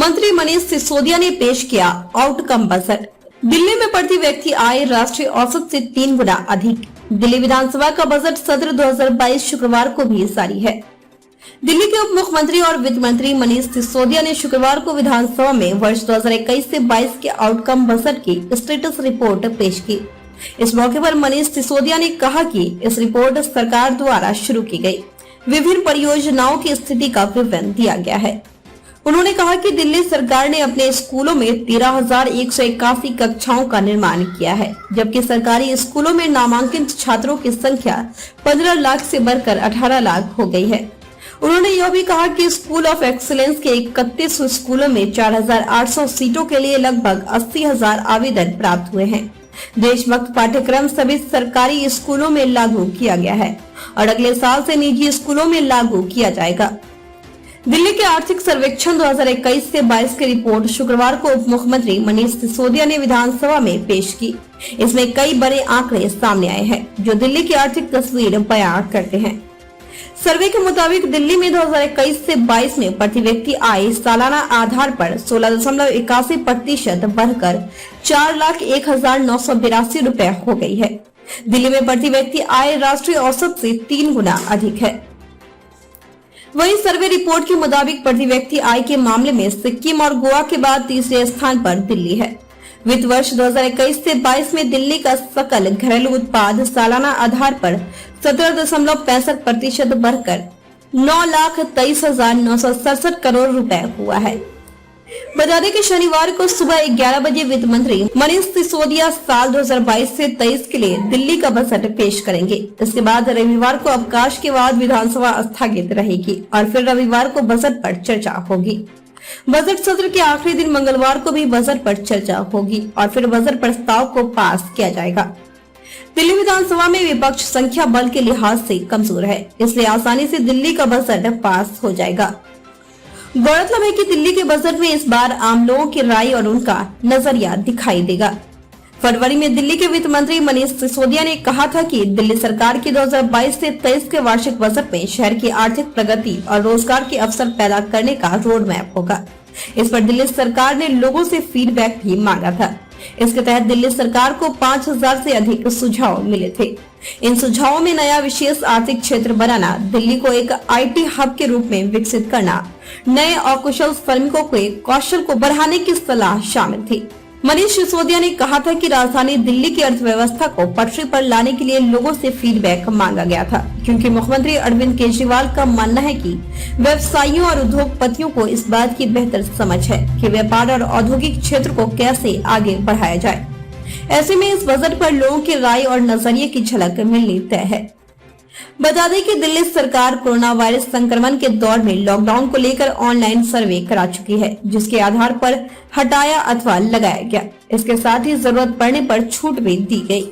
मंत्री मनीष सिसोदिया ने पेश किया आउटकम बजट। दिल्ली में प्रति व्यक्ति आय राष्ट्रीय औसत से 3 गुना अधिक। दिल्ली विधानसभा का बजट सत्र 2022 शुक्रवार को भी जारी है। दिल्ली के उप मुख्यमंत्री और वित्त मंत्री मनीष सिसोदिया ने शुक्रवार को विधानसभा में वर्ष 2021 से 22 के आउटकम बजट की स्टेटस रिपोर्ट पेश की। इस मौके पर मनीष सिसोदिया ने कहा कि इस रिपोर्ट सरकार द्वारा शुरू की गई विभिन्न परियोजनाओं की स्थिति का विवरण दिया गया है। उन्होंने कहा कि दिल्ली सरकार ने अपने स्कूलों में 13,181 कक्षाओं का निर्माण किया है, जबकि सरकारी स्कूलों में नामांकित छात्रों की संख्या 15 लाख से बढ़कर 18 लाख हो गई है। उन्होंने यह भी कहा कि स्कूल ऑफ एक्सीलेंस के 31 स्कूलों में 4,800 सीटों के लिए लगभग 80,000 आवेदन प्राप्त हुए हैं। देशभक्त पाठ्यक्रम सभी सरकारी स्कूलों में लागू किया गया है और अगले साल से निजी स्कूलों में लागू किया जाएगा। दिल्ली के आर्थिक सर्वेक्षण 2021 से 22 की रिपोर्ट शुक्रवार को उप मुख्यमंत्री मनीष सिसोदिया ने विधानसभा में पेश की। इसमें कई बड़े आंकड़े सामने आए हैं जो दिल्ली की आर्थिक तस्वीर बयां करते हैं। सर्वे के मुताबिक दिल्ली में 2021 से 22 में प्रति व्यक्ति आय सालाना आधार पर 16.81% बढ़कर 4,01,982 रुपए हो गई है। दिल्ली में प्रति व्यक्ति आय राष्ट्रीय औसत से 3 गुना अधिक है। वहीं सर्वे रिपोर्ट के मुताबिक प्रति व्यक्ति आय के मामले में सिक्किम और गोवा के बाद तीसरे स्थान पर दिल्ली है। वित्त वर्ष 2021 से 22 में दिल्ली का सकल घरेलू उत्पाद सालाना आधार पर 17.65% बढ़कर 9,23,967 करोड़ रुपए हुआ है। बता दें कि शनिवार को सुबह 11 बजे वित्त मंत्री मनीष सिसोदिया साल 2022 से 23 के लिए दिल्ली का बजट पेश करेंगे। इसके बाद रविवार को अवकाश के बाद विधानसभा स्थगित रहेगी और फिर रविवार को बजट पर चर्चा होगी। बजट सत्र के आखिरी दिन मंगलवार को भी बजट पर चर्चा होगी और फिर बजट प्रस्ताव को पास किया जाएगा। दिल्ली विधानसभा में विपक्ष संख्या बल के लिहाज से कमजोर है, इसलिए आसानी से दिल्ली का बजट पास हो जाएगा। गौरतलब है कि दिल्ली के बजट में इस बार आम लोगों की राय और उनका नजरिया दिखाई देगा। फरवरी में दिल्ली के वित्त मंत्री मनीष सिसोदिया ने कहा था कि दिल्ली सरकार की 2022 से 23 के वार्षिक बजट में शहर की आर्थिक प्रगति और रोजगार के अवसर पैदा करने का रोड मैप होगा। इस पर दिल्ली सरकार ने लोगों से फीडबैक भी मांगा था। इसके तहत दिल्ली सरकार को 5,000 से अधिक सुझाव मिले थे। इन सुझावों में नया विशेष आर्थिक क्षेत्र बनाना, दिल्ली को एक IT हब के रूप में विकसित करना, नए अकुशल श्रमिकों के कौशल को बढ़ाने की सलाह शामिल थी। मनीष सिसोदिया ने कहा था कि राजधानी दिल्ली की अर्थव्यवस्था को पटरी पर लाने के लिए लोगों से फीडबैक मांगा गया था, क्योंकि मुख्यमंत्री अरविंद केजरीवाल का मानना है कि व्यवसायियों और उद्योगपतियों को इस बात की बेहतर समझ है कि व्यापार और औद्योगिक क्षेत्र को कैसे आगे बढ़ाया जाए। ऐसे में इस बजट पर लोगों की राय और नजरिए की झलक मिलनी तय है। बता दें कि दिल्ली सरकार कोरोना वायरस संक्रमण के दौर में लॉकडाउन को लेकर ऑनलाइन सर्वे करा चुकी है, जिसके आधार पर हटाया अथवा लगाया गया। इसके साथ ही जरूरत पड़ने पर छूट भी दी गई।